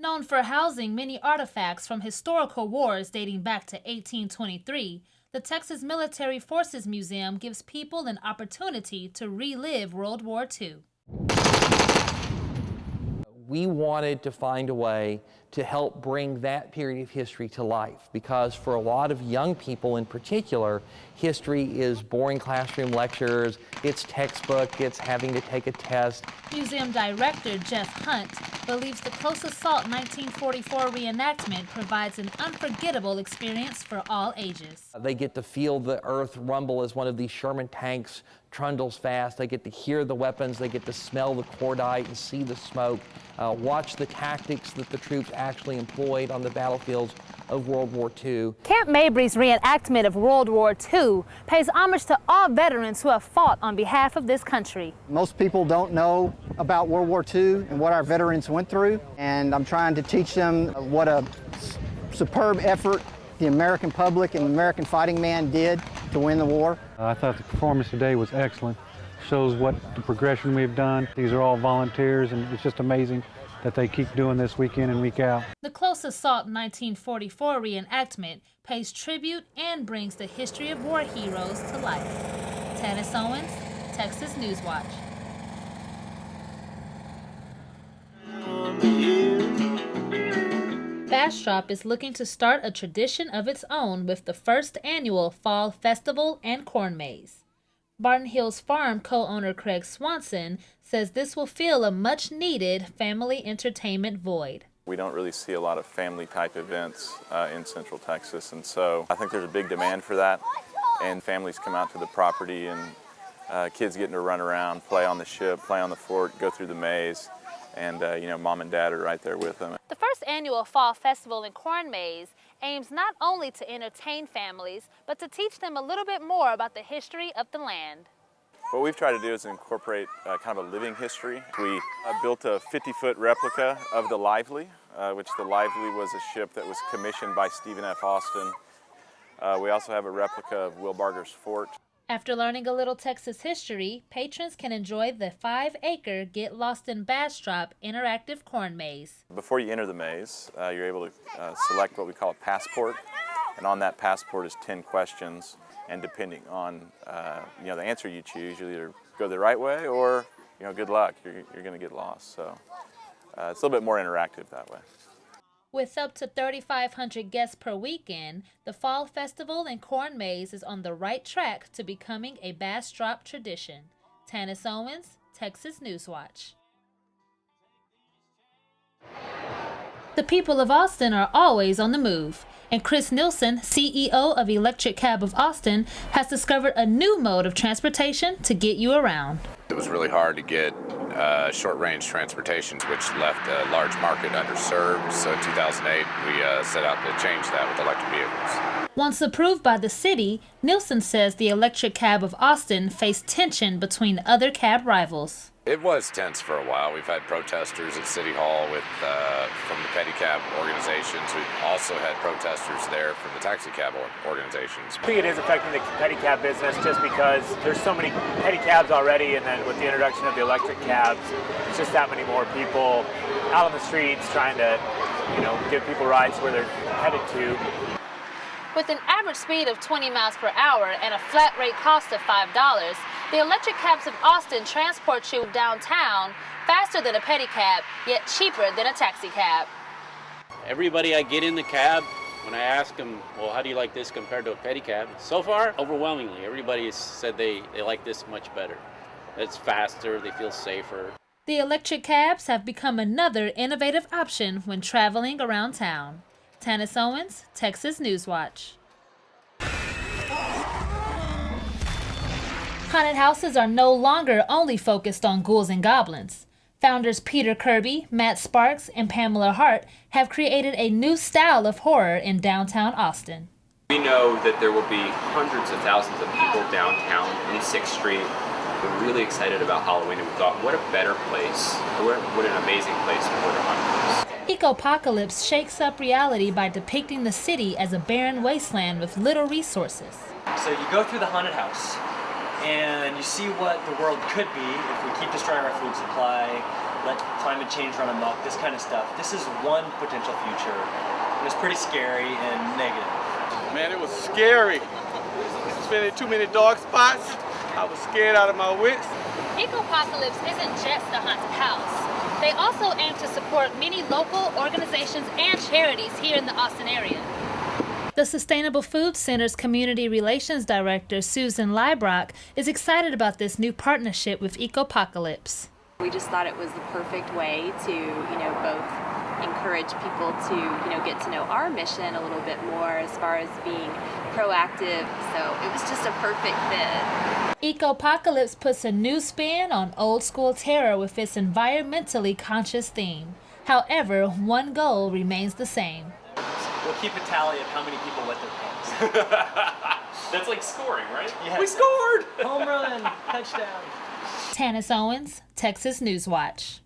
Known for housing many artifacts from historical wars dating back to 1823, the Texas Military Forces Museum gives people an opportunity to relive World War II. We wanted to find a way to help bring that period of history to life, because for a lot of young people in particular, history is boring classroom lectures, it's textbook, it's having to take a test. Museum Director Jeff Hunt believes the Close Assault 1944 reenactment provides an unforgettable experience for all ages. They get to feel the earth rumble as one of these Sherman tanks trundles fast. They get to hear the weapons, they get to smell the cordite and see the smoke, watch the tactics that the troops actually employed on the battlefields of World War II. Camp Mabry's reenactment of World War II pays homage to all veterans who have fought on behalf of this country. Most people don't know about World War II and what our veterans went through, and I'm trying to teach them what a superb effort the American public and the American fighting man did to win the war. I thought the performance today was excellent. Shows what the progression we've done. These are all volunteers, and it's just amazing that they keep doing this week in and week out. The Close Assault 1944 reenactment pays tribute and brings the history of war heroes to life. Tannis Owens, Texas Newswatch. Bastrop is looking to start a tradition of its own with the first annual Fall Festival and Corn Maze. Barton Hills Farm co-owner Craig Swanson says this will fill a much-needed family entertainment void. We don't really see a lot of family-type events in Central Texas, and so I think there's a big demand for that, and families come out to the property, and kids getting to run around, play on the ship, play on the fort, go through the maze, and you know, mom and dad are right there with them. The first annual Fall Festival and Corn Maze aims not only to entertain families, but to teach them a little bit more about the history of the land. What we've tried to do is incorporate kind of a living history. We built a 50-foot replica of the Lively, which the Lively was a ship that was commissioned by Stephen F. Austin. We also have a replica of Will Barger's fort. After learning a little Texas history, patrons can enjoy the 5-acre Get Lost in Bastrop interactive corn maze. Before you enter the maze, you're able to select what we call a passport, and on that passport is 10 questions, and depending on you know, the answer you choose, you'll either go the right way or, you know, good luck, you're going to get lost. So it's a little bit more interactive that way. With up to 3,500 guests per weekend, the Fall Festival and Corn Maze is on the right track to becoming a Bastrop tradition. Tannis Owens, Texas Newswatch. The people of Austin are always on the move, and Chris Nilsson, CEO of Electric Cab of Austin, has discovered a new mode of transportation to get you around. It was really hard to get short-range transportation, which left a large market underserved. So in 2008, we set out to change that with electric vehicles. Once approved by the city, Nilsson says the Electric Cab of Austin faced tension between other cab rivals. It was tense for a while. We've had protesters at City Hall from the pedicab organizations. We've also had protesters there from the taxi cab organizations. I think it is affecting the pedicab business just because there's so many pedicabs already, and then with the introduction of the electric cabs, it's just that many more people out on the streets trying to, you know, give people rides where they're headed to. With an average speed of 20 miles per hour and a flat rate cost of $5, the Electric Cabs of Austin transport you downtown faster than a pedicab, yet cheaper than a taxi cab. Everybody I get in the cab, when I ask them, well, how do you like this compared to a pedicab? So far, overwhelmingly, everybody has said they like this much better. It's faster, they feel safer. The electric cabs have become another innovative option when traveling around town. Tannis Owens, Texas Newswatch. Haunted houses are no longer only focused on ghouls and goblins. Founders Peter Kirby, Matt Sparks, and Pamela Hart have created a new style of horror in downtown Austin. We know that there will be hundreds of thousands of people downtown in 6th Street. We're really excited about Halloween, and we thought, what a better place, what an amazing place for the haunted house. Ecopocalypse shakes up reality by depicting the city as a barren wasteland with little resources. So you go through the haunted house, and you see what the world could be if we keep destroying our food supply, let climate change run amok, this kind of stuff. This is one potential future, and it's pretty scary and negative. Man, it was scary. Spending too many dark spots. I was scared out of my wits. Ecopocalypse isn't just a haunted house. They also aim to support many local organizations and charities here in the Austin area. The Sustainable Food Center's Community Relations Director, Susan Leibrock, is excited about this new partnership with Ecopocalypse. We just thought it was the perfect way to, both encourage people to, get to know our mission a little bit more as far as being proactive. So it was just a perfect fit. Ecopocalypse puts a new spin on old school terror with its environmentally conscious theme. However, one goal remains the same. We'll keep a tally of how many people wet their pants. That's like scoring, right? Yes. We scored! Home run, touchdown. Tannis Owens, Texas News Watch.